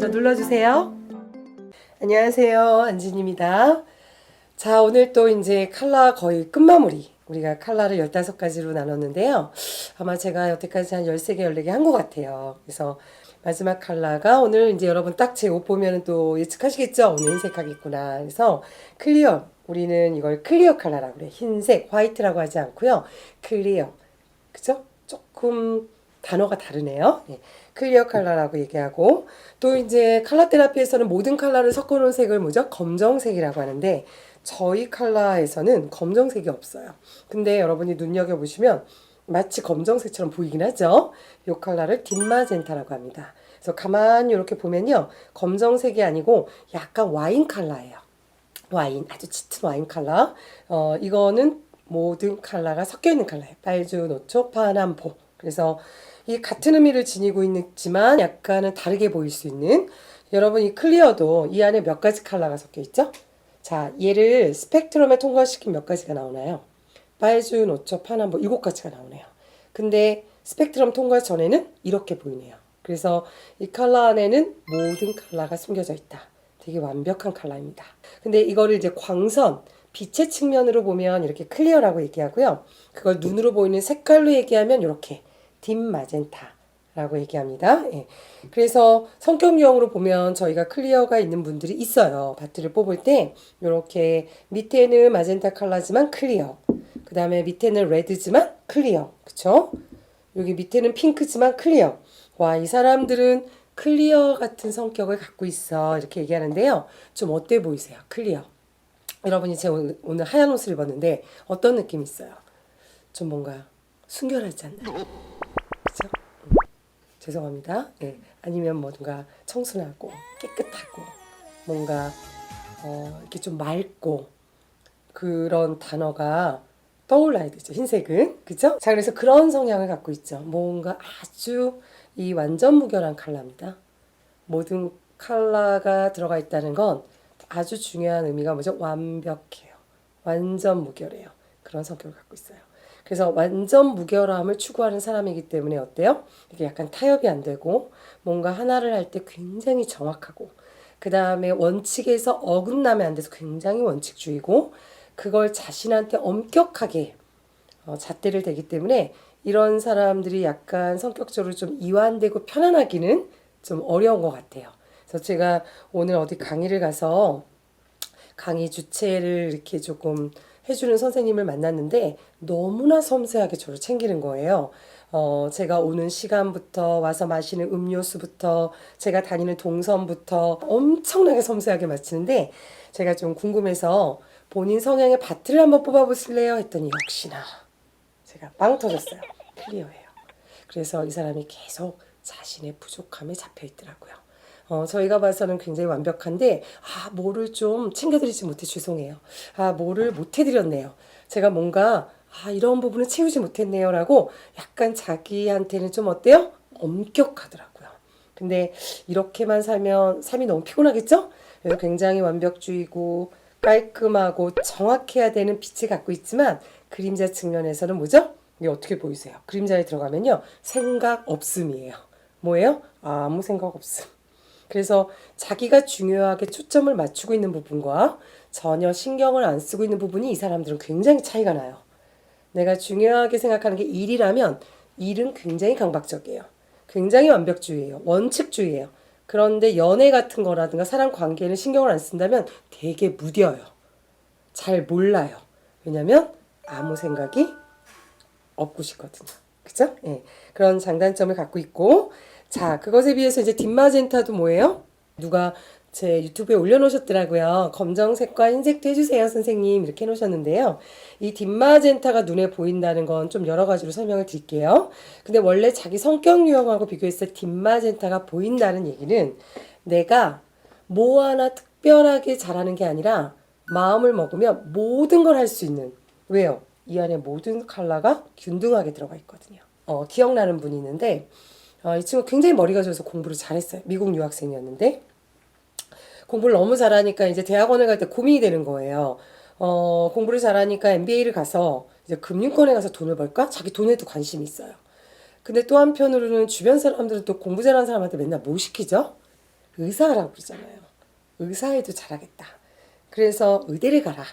좋아요도 눌러주세요. 안녕하세요. 안진입니다. 자, 오늘 또 이제 컬러 거의 끝마무리. 우리가 컬러를 15가지로 나눴는데요. 아마 제가 여태까지 한 13개, 14개 한 것 같아요. 그래서 마지막 컬러가 오늘 이제 여러분 딱 제 옷 보면 또 예측하시겠죠? 오늘 흰색 하겠구나. 그래서 클리어. 우리는 이걸 클리어 컬러라고 그래요. 흰색, 화이트라고 하지 않고요. 클리어. 그죠? 조금 단어가 다르네요. 네. 클리어 컬러라고 얘기하고 또 이제 컬러 테라피에서는 모든 컬러를 섞어놓은 색을 뭐죠? 검정색이라고 하는데 저희 컬러에서는 검정색이 없어요. 근데 여러분이 눈여겨보시면 마치 검정색처럼 보이긴 하죠. 이 컬러를 딥마젠타라고 합니다. 그래서 가만히 이렇게 보면요. 검정색이 아니고 약간 와인 컬러예요. 와인, 아주 짙은 와인 컬러. 이거는 모든 컬러가 섞여 있는 컬러예요. 빨주, 노초, 파남보. 그래서 이 같은 의미를 지니고 있지만 약간은 다르게 보일 수 있는 여러분 이 클리어도 이 안에 몇 가지 컬러가 섞여 있죠? 자, 얘를 스펙트럼에 통과시킨 몇 가지가 나오나요? 빨주, 노초, 파남보 7가지가 나오네요. 근데 스펙트럼 통과 전에는 이렇게 보이네요. 그래서 이 컬러 안에는 모든 컬러가 숨겨져 있다. 되게 완벽한 컬러입니다. 근데 이거를 이제 광선, 빛의 측면으로 보면 이렇게 클리어라고 얘기하고요. 그걸 눈으로 보이는 색깔로 얘기하면 이렇게 딥 마젠타라고 얘기합니다. 예. 그래서 성격 유형으로 보면 저희가 클리어가 있는 분들이 있어요. 바트를 뽑을 때 이렇게 밑에는 마젠타 컬러지만 클리어. 그 다음에 밑에는 레드지만 클리어. 그쵸? 여기 밑에는 핑크지만 클리어. 와, 이 사람들은 클리어 같은 성격을 갖고 있어. 이렇게 얘기하는데요. 좀 어때 보이세요? 클리어. 여러분이 제 오늘 하얀 옷을 입었는데 어떤 느낌이 있어요? 좀 뭔가 순결하지 않나요? 그쵸? 죄송합니다. 네. 아니면 뭔가 청순하고 깨끗하고 뭔가 이렇게 좀 맑고 그런 단어가 떠올라야 되죠. 흰색은. 그죠? 자, 그래서 그런 성향을 갖고 있죠. 뭔가 아주 이 완전 무결한 컬러입니다. 모든 컬러가 들어가 있다는 건 아주 중요한 의미가 뭐죠? 완벽해요. 완전 무결해요. 그런 성격을 갖고 있어요. 그래서 완전 무결함을 추구하는 사람이기 때문에 어때요? 이게 약간 타협이 안 되고 뭔가 하나를 할 때 굉장히 정확하고 그 다음에 원칙에서 어긋나면 안 돼서 굉장히 원칙주의고 그걸 자신한테 엄격하게 잣대를 대기 때문에 이런 사람들이 약간 성격적으로 좀 이완되고 편안하기는 좀 어려운 것 같아요. 그래서 제가 오늘 어디 강의를 가서 강의 주최를 이렇게 조금 해주는 선생님을 만났는데 너무나 섬세하게 저를 챙기는 거예요. 제가 오는 시간부터 와서 마시는 음료수부터 제가 다니는 동선부터 엄청나게 섬세하게 마치는데 제가 좀 궁금해서 본인 성향의 바트를 한번 뽑아보실래요? 했더니 역시나 제가 빵 터졌어요. 클리어예요. 그래서 이 사람이 계속 자신의 부족함에 잡혀 있더라고요. 저희가 봐서는 굉장히 완벽한데, 뭐를 좀 챙겨드리지 못해 죄송해요. 뭐를 못 해드렸네요. 제가 뭔가, 이런 부분을 채우지 못했네요. 라고 약간 자기한테는 좀 어때요? 엄격하더라고요. 근데 이렇게만 살면 삶이 너무 피곤하겠죠? 그래서 굉장히 완벽주의고, 깔끔하고 정확해야 되는 빛을 갖고 있지만, 그림자 측면에서는 뭐죠? 이게 어떻게 보이세요? 그림자에 들어가면요. 생각 없음이에요. 뭐예요? 아무 생각 없음. 그래서 자기가 중요하게 초점을 맞추고 있는 부분과 전혀 신경을 안 쓰고 있는 부분이 이 사람들은 굉장히 차이가 나요. 내가 중요하게 생각하는 게 일이라면 일은 굉장히 강박적이에요. 굉장히 완벽주의예요. 원칙주의예요. 그런데 연애 같은 거라든가 사람 관계는 신경을 안 쓴다면 되게 무뎌요. 잘 몰라요. 왜냐면 아무 생각이 없고 싶거든요. 그죠? 예. 그런 장단점을 갖고 있고 자, 그것에 비해서 이제 딥마젠타도 뭐예요? 누가 제 유튜브에 올려놓으셨더라고요. 검정색과 흰색도 해주세요, 선생님. 이렇게 해놓으셨는데요. 이 딥마젠타가 눈에 보인다는 건 좀 여러 가지로 설명을 드릴게요. 근데 원래 자기 성격 유형하고 비교했을 때 딥마젠타가 보인다는 얘기는 내가 뭐 하나 특별하게 잘하는 게 아니라 마음을 먹으면 모든 걸 할 수 있는. 왜요? 이 안에 모든 컬러가 균등하게 들어가 있거든요. 기억나는 분이 있는데 이 친구 굉장히 머리가 좋아서 공부를 잘했어요. 미국 유학생이었는데 공부를 너무 잘하니까 이제 대학원을 갈 때 고민이 되는 거예요. 공부를 잘하니까 MBA를 가서 이제 금융권에 가서 돈을 벌까? 자기 돈에도 관심이 있어요. 근데 또 한편으로는 주변 사람들은 또 공부 잘하는 사람한테 맨날 뭐 시키죠? 의사라고 그러잖아요. 의사에도 잘하겠다. 그래서 의대를 가라,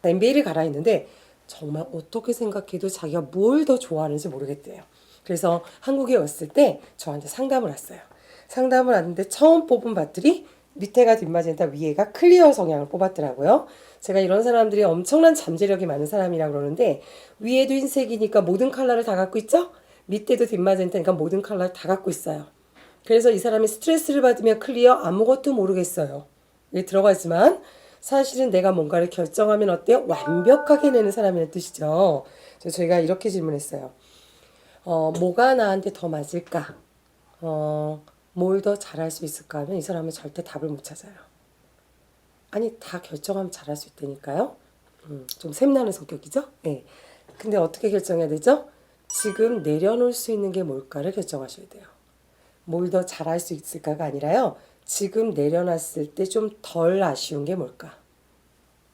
MBA를 가라 했는데 정말 어떻게 생각해도 자기가 뭘 더 좋아하는지 모르겠대요. 그래서 한국에 왔을 때 저한테 상담을 왔어요. 상담을 왔는데 처음 뽑은 밭들이 밑에가 뒷마젠타, 위에가 클리어 성향을 뽑았더라고요. 제가 이런 사람들이 엄청난 잠재력이 많은 사람이라고 그러는데 위에도 흰색이니까 모든 컬러를 다 갖고 있죠? 밑에도 뒷마젠타니까 모든 컬러를 다 갖고 있어요. 그래서 이 사람이 스트레스를 받으면 클리어 아무것도 모르겠어요. 여기 들어가지만 사실은 내가 뭔가를 결정하면 어때요? 완벽하게 내는 사람이라는 뜻이죠. 그래서 저희가 이렇게 질문했어요. 뭐가 나한테 더 맞을까? 뭘 더 잘할 수 있을까 하면 이 사람은 절대 답을 못 찾아요. 아니, 다 결정하면 잘할 수 있다니까요. 좀 샘나는 성격이죠? 네. 근데 어떻게 결정해야 되죠? 지금 내려놓을 수 있는 게 뭘까를 결정하셔야 돼요. 뭘 더 잘할 수 있을까가 아니라요. 지금 내려놨을 때 좀 덜 아쉬운 게 뭘까?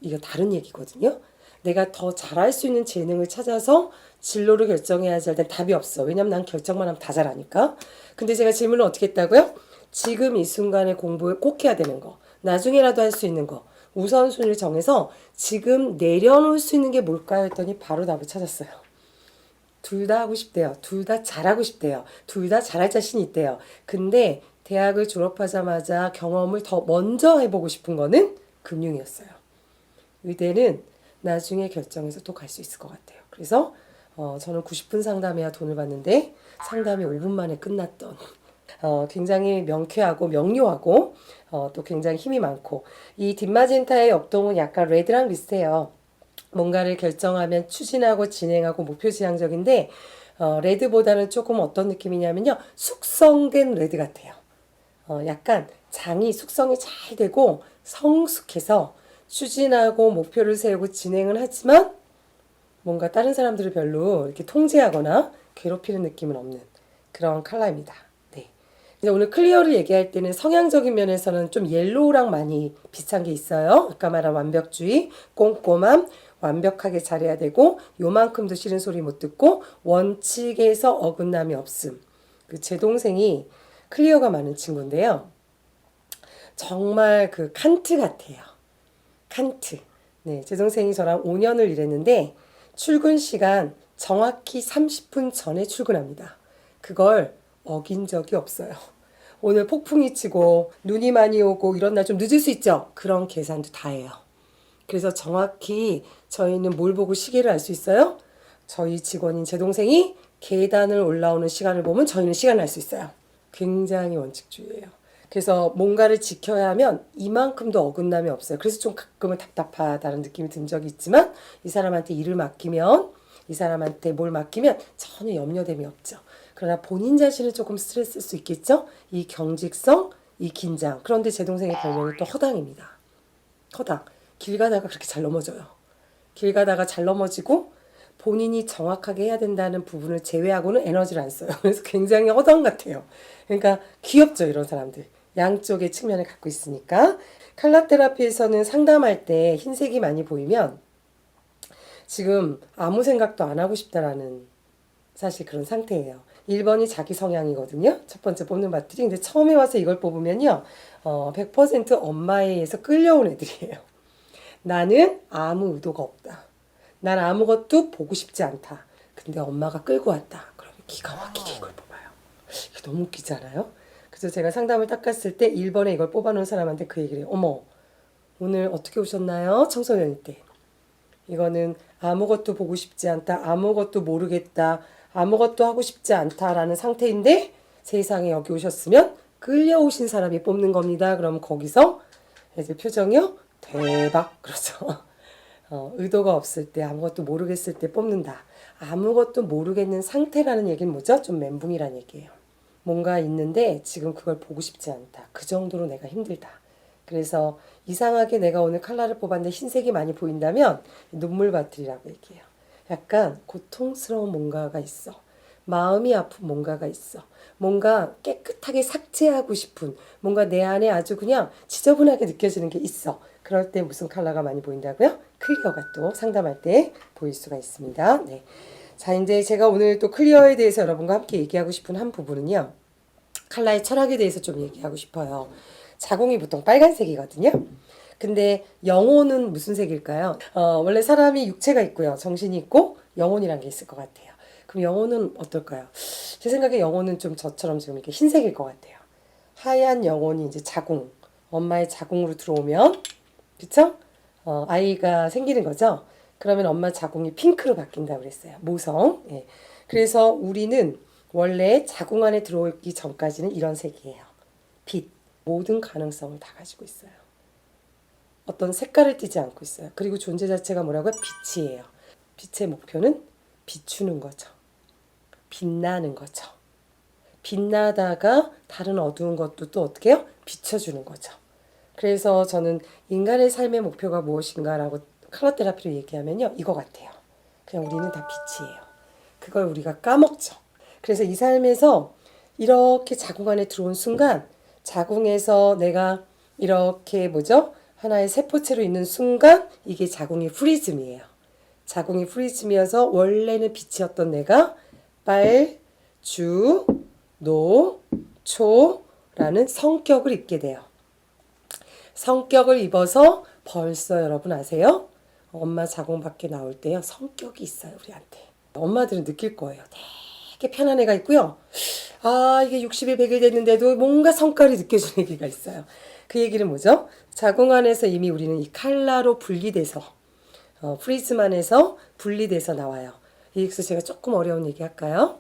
이거 다른 얘기거든요. 내가 더 잘할 수 있는 재능을 찾아서 진로를 결정해야지 할 땐 답이 없어. 왜냐면 난 결정만 하면 다 잘하니까. 근데 제가 질문을 어떻게 했다고요? 지금 이 순간에 공부를 꼭 해야 되는 거. 나중에라도 할 수 있는 거. 우선순위를 정해서 지금 내려놓을 수 있는 게 뭘까요? 했더니 바로 답을 찾았어요. 둘 다 하고 싶대요. 둘 다 잘하고 싶대요. 둘 다 잘할 자신이 있대요. 근데 대학을 졸업하자마자 경험을 더 먼저 해보고 싶은 거는 금융이었어요. 의대는 나중에 결정해서 또 갈 수 있을 것 같아요. 그래서 저는 90분 상담해야 돈을 받는데 상담이 5분 만에 끝났던 굉장히 명쾌하고 명료하고 또 굉장히 힘이 많고 이 뒷마젠타의 업동은 약간 레드랑 비슷해요. 뭔가를 결정하면 추진하고 진행하고 목표 지향적인데 레드보다는 조금 어떤 느낌이냐면요. 숙성된 레드 같아요. 약간 장이 숙성이 잘 되고 성숙해서 추진하고 목표를 세우고 진행은 하지만 뭔가 다른 사람들을 별로 이렇게 통제하거나 괴롭히는 느낌은 없는 그런 컬러입니다. 네. 이제 오늘 클리어를 얘기할 때는 성향적인 면에서는 좀 옐로우랑 많이 비슷한 게 있어요. 아까 말한 완벽주의, 꼼꼼함, 완벽하게 잘해야 되고 요만큼도 싫은 소리 못 듣고 원칙에서 어긋남이 없음. 제 동생이 클리어가 많은 친구인데요. 정말 그 칸트 같아요. 칸트. 네, 제 동생이 저랑 5년을 일했는데 출근 시간 정확히 30분 전에 출근합니다. 그걸 어긴 적이 없어요. 오늘 폭풍이 치고 눈이 많이 오고 이런 날 좀 늦을 수 있죠? 그런 계산도 다 해요. 그래서 정확히 저희는 뭘 보고 시계를 알 수 있어요? 저희 직원인 제 동생이 계단을 올라오는 시간을 보면 저희는 시간을 알 수 있어요. 굉장히 원칙주의예요. 그래서 뭔가를 지켜야 하면 이만큼도 어긋남이 없어요. 그래서 좀 가끔은 답답하다는 느낌이 든 적이 있지만 이 사람한테 일을 맡기면 이 사람한테 뭘 맡기면 전혀 염려됨이 없죠. 그러나 본인 자신은 조금 스트레스일 수 있겠죠. 이 경직성, 이 긴장. 그런데 제 동생의 별명이 또 허당입니다. 허당. 길 가다가 그렇게 잘 넘어져요. 길 가다가 잘 넘어지고 본인이 정확하게 해야 된다는 부분을 제외하고는 에너지를 안 써요. 그래서 굉장히 허당 같아요. 그러니까 귀엽죠, 이런 사람들. 양쪽의 측면을 갖고 있으니까. 칼라 테라피에서는 상담할 때 흰색이 많이 보이면 지금 아무 생각도 안 하고 싶다라는 사실 그런 상태예요. 1번이 자기 성향이거든요. 첫 번째 뽑는 밭들이. 근데 처음에 와서 이걸 뽑으면요. 100% 엄마에 의해서 끌려온 애들이에요. 나는 아무 의도가 없다. 난 아무것도 보고 싶지 않다. 근데 엄마가 끌고 왔다. 그러면 기가 막히게 이걸 뽑아요. 이게 너무 웃기지 않아요? 그래서 제가 상담을 딱 갔을 때 1번에 이걸 뽑아놓은 사람한테 그 얘기를 해요. 어머, 오늘 어떻게 오셨나요? 청소년 때. 이거는 아무것도 보고 싶지 않다. 아무것도 모르겠다. 아무것도 하고 싶지 않다라는 상태인데 세상에 여기 오셨으면 끌려오신 사람이 뽑는 겁니다. 그럼 거기서 이제 표정이요? 대박. 그렇죠. 의도가 없을 때 아무것도 모르겠을 때 뽑는다. 아무것도 모르겠는 상태라는 얘기는 뭐죠? 좀 멘붕이라는 얘기예요. 뭔가 있는데 지금 그걸 보고 싶지 않다. 그 정도로 내가 힘들다. 그래서 이상하게 내가 오늘 컬러를 뽑았는데 흰색이 많이 보인다면 눈물바틀이라고 얘기해요. 약간 고통스러운 뭔가가 있어. 마음이 아픈 뭔가가 있어. 뭔가 깨끗하게 삭제하고 싶은 뭔가 내 안에 아주 그냥 지저분하게 느껴지는 게 있어. 그럴 때 무슨 컬러가 많이 보인다고요? 클리어가 또 상담할 때 보일 수가 있습니다. 네. 자, 이제 제가 오늘 또 클리어에 대해서 여러분과 함께 얘기하고 싶은 한 부분은요. 컬러의 철학에 대해서 좀 얘기하고 싶어요. 자궁이 보통 빨간색이거든요. 근데 영혼은 무슨 색일까요? 원래 사람이 육체가 있고요. 정신이 있고 영혼이란 게 있을 것 같아요. 그럼 영혼은 어떨까요? 제 생각에 영혼은 좀 저처럼 지금 이렇게 흰색일 것 같아요. 하얀 영혼이 이제 자궁, 엄마의 자궁으로 들어오면, 그쵸? 아이가 생기는 거죠? 그러면 엄마 자궁이 핑크로 바뀐다고 그랬어요. 모성. 예. 그래서 우리는 원래 자궁 안에 들어오기 전까지는 이런 색이에요. 빛. 모든 가능성을 다 가지고 있어요. 어떤 색깔을 띠지 않고 있어요. 그리고 존재 자체가 뭐라고요? 빛이에요. 빛의 목표는 비추는 거죠. 빛나는 거죠. 빛나다가 다른 어두운 것도 또 어떻게 해요? 비춰주는 거죠. 그래서 저는 인간의 삶의 목표가 무엇인가라고 컬러 테라피로 얘기하면요. 이거 같아요. 그냥 우리는 다 빛이에요. 그걸 우리가 까먹죠. 그래서 이 삶에서 이렇게 자궁 안에 들어온 순간 자궁에서 내가 이렇게 뭐죠? 하나의 세포체로 있는 순간 이게 자궁의 프리즘이에요. 자궁이 프리즘이어서 원래는 빛이었던 내가 빨, 주, 노, 초라는 성격을 입게 돼요. 성격을 입어서 벌써 여러분 아세요? 엄마 자궁 밖에 나올 때요. 성격이 있어요, 우리한테. 엄마들은 느낄 거예요. 되게 편한 애가 있고요. 아, 이게 60일, 100일 됐는데도 뭔가 성깔이 느껴지는 애기가 있어요. 그 얘기는 뭐죠? 자궁 안에서 이미 우리는 이 칼라로 분리돼서, 프리즘 안에서 분리돼서 나와요. 여기서 제가 조금 어려운 얘기 할까요?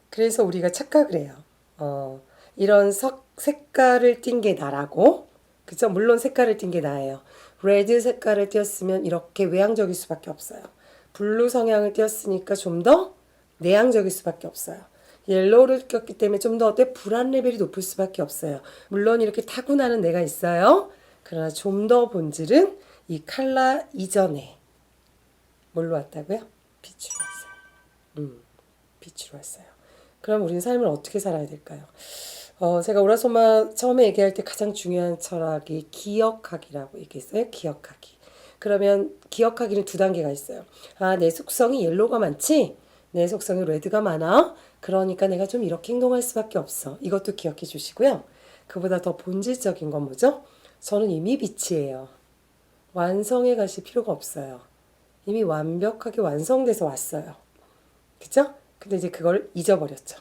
그래서 우리가 착각을 해요. 이런 색깔을 띈 게 나라고. 그죠? 물론 색깔을 띈 게 나예요. 레드 색깔을 띄었으면 이렇게 외향적일 수밖에 없어요. 블루 성향을 띄었으니까 좀 더 내향적일 수밖에 없어요. 옐로우를 꼈기 때문에 좀 더 어때? 불안 레벨이 높을 수밖에 없어요. 물론 이렇게 타고나는 내가 있어요. 그러나 좀 더 본질은 이 칼라 이전에 뭘로 왔다고요? 빛으로 왔어요. 빛으로 왔어요. 그럼 우리는 삶을 어떻게 살아야 될까요? 제가 오라소마 처음에 얘기할 때 가장 중요한 철학이 기억하기라고 얘기했어요. 기억하기. 그러면 기억하기는 두 단계가 있어요. 아, 내 속성이 옐로우가 많지? 내 속성이 레드가 많아? 그러니까 내가 좀 이렇게 행동할 수밖에 없어. 이것도 기억해 주시고요. 그보다 더 본질적인 건 뭐죠? 저는 이미 빛이에요. 완성해 가실 필요가 없어요. 이미 완벽하게 완성돼서 왔어요. 그죠? 근데 이제 그걸 잊어버렸죠.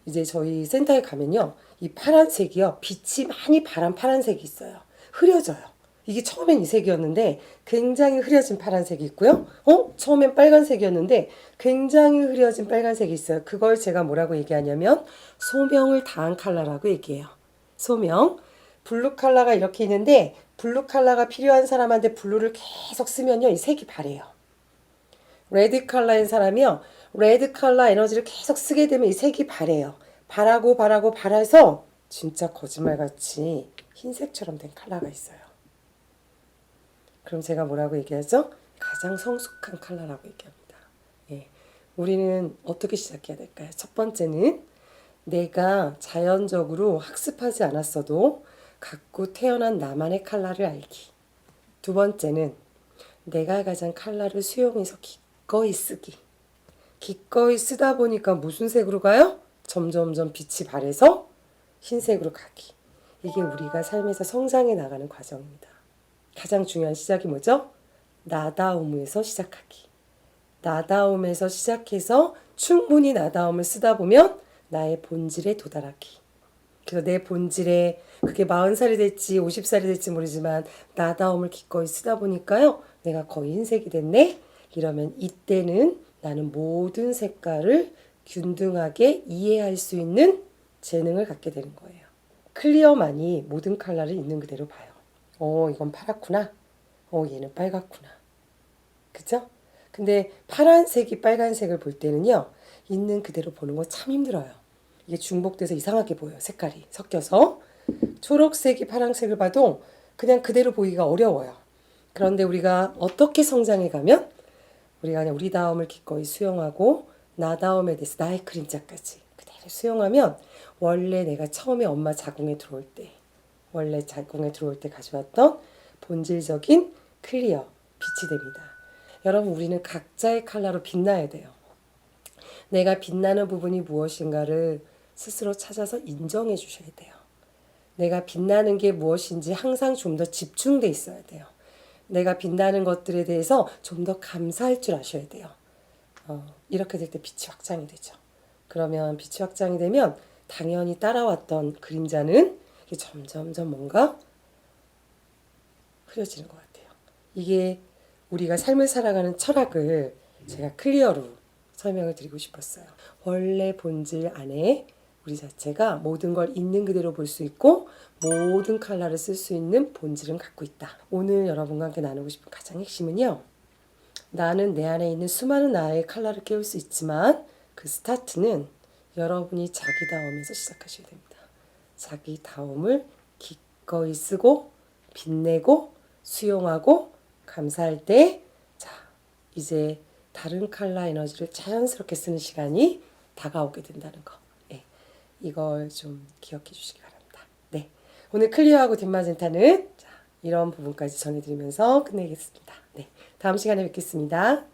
이제 저희 센터에 가면요. 이 파란색이요. 빛이 많이 바란 파란색이 있어요. 흐려져요. 이게 처음엔 이 색이었는데 굉장히 흐려진 파란색이 있고요. 처음엔 빨간색이었는데 굉장히 흐려진 빨간색이 있어요. 그걸 제가 뭐라고 얘기하냐면 소명을 다한 컬러라고 얘기해요. 소명. 블루 컬러가 이렇게 있는데 블루 컬러가 필요한 사람한테 블루를 계속 쓰면요. 이 색이 바래요. 레드 컬러인 사람이요. 레드 컬러 에너지를 계속 쓰게 되면 이 색이 바래요. 바라서 진짜 거짓말같이 흰색처럼 된 컬러가 있어요. 그럼 제가 뭐라고 얘기하죠? 가장 성숙한 컬러라고 얘기합니다. 예. 우리는 어떻게 시작해야 될까요? 첫 번째는 내가 자연적으로 학습하지 않았어도 갖고 태어난 나만의 컬러를 알기. 두 번째는 내가 가진 컬러를 수용해서 기꺼이 쓰기. 기꺼이 쓰다 보니까 무슨 색으로 가요? 점점점 빛이 바래서 흰색으로 가기. 이게 우리가 삶에서 성장해 나가는 과정입니다. 가장 중요한 시작이 뭐죠? 나다움에서 시작하기. 나다움에서 시작해서 충분히 나다움을 쓰다 보면 나의 본질에 도달하기. 그래서 내 본질에 그게 40살이 될지 50살이 될지 모르지만 나다움을 기꺼이 쓰다 보니까요. 내가 거의 흰색이 됐네. 이러면 이때는 나는 모든 색깔을 균등하게 이해할 수 있는 재능을 갖게 되는 거예요. 클리어만이 모든 컬러를 있는 그대로 봐요. 이건 파랗구나. 얘는 빨갛구나. 그죠? 근데 파란색이 빨간색을 볼 때는요. 있는 그대로 보는 거 참 힘들어요. 이게 중복돼서 이상하게 보여요. 색깔이 섞여서. 초록색이 파란색을 봐도 그냥 그대로 보기가 어려워요. 그런데 우리가 어떻게 성장해 가면 우리가 그냥 우리다움을 기꺼이 수용하고 나다움에 대해서 나의 그림자까지 그대로 수용하면 원래 내가 처음에 엄마 자궁에 들어올 때 원래 자궁에 들어올 때 가져왔던 본질적인 클리어 빛이 됩니다. 여러분 우리는 각자의 컬러로 빛나야 돼요. 내가 빛나는 부분이 무엇인가를 스스로 찾아서 인정해 주셔야 돼요. 내가 빛나는 게 무엇인지 항상 좀 더 집중돼 있어야 돼요. 내가 빛나는 것들에 대해서 좀 더 감사할 줄 아셔야 돼요. 이렇게 될 때 빛이 확장이 되죠. 그러면 빛이 확장이 되면 당연히 따라왔던 그림자는 이게 점점점 뭔가 흐려지는 것 같아요. 이게 우리가 삶을 살아가는 철학을 제가 클리어로 설명을 드리고 싶었어요. 원래 본질 안에 우리 자체가 모든 걸 있는 그대로 볼 수 있고 모든 컬러를 쓸 수 있는 본질은 갖고 있다. 오늘 여러분과 함께 나누고 싶은 가장 핵심은요. 나는 내 안에 있는 수많은 나의 컬러를 깨울 수 있지만 그 스타트는 여러분이 자기다움에서 시작하셔야 됩니다. 자기다움을 기꺼이 쓰고 빛내고 수용하고 감사할 때 자, 이제 다른 컬러 에너지를 자연스럽게 쓰는 시간이 다가오게 된다는 거. 네, 이걸 좀 기억해 주시기 바랍니다. 네, 오늘 클리어하고 뒷마젠타는 자, 이런 부분까지 전해드리면서 끝내겠습니다. 네, 다음 시간에 뵙겠습니다.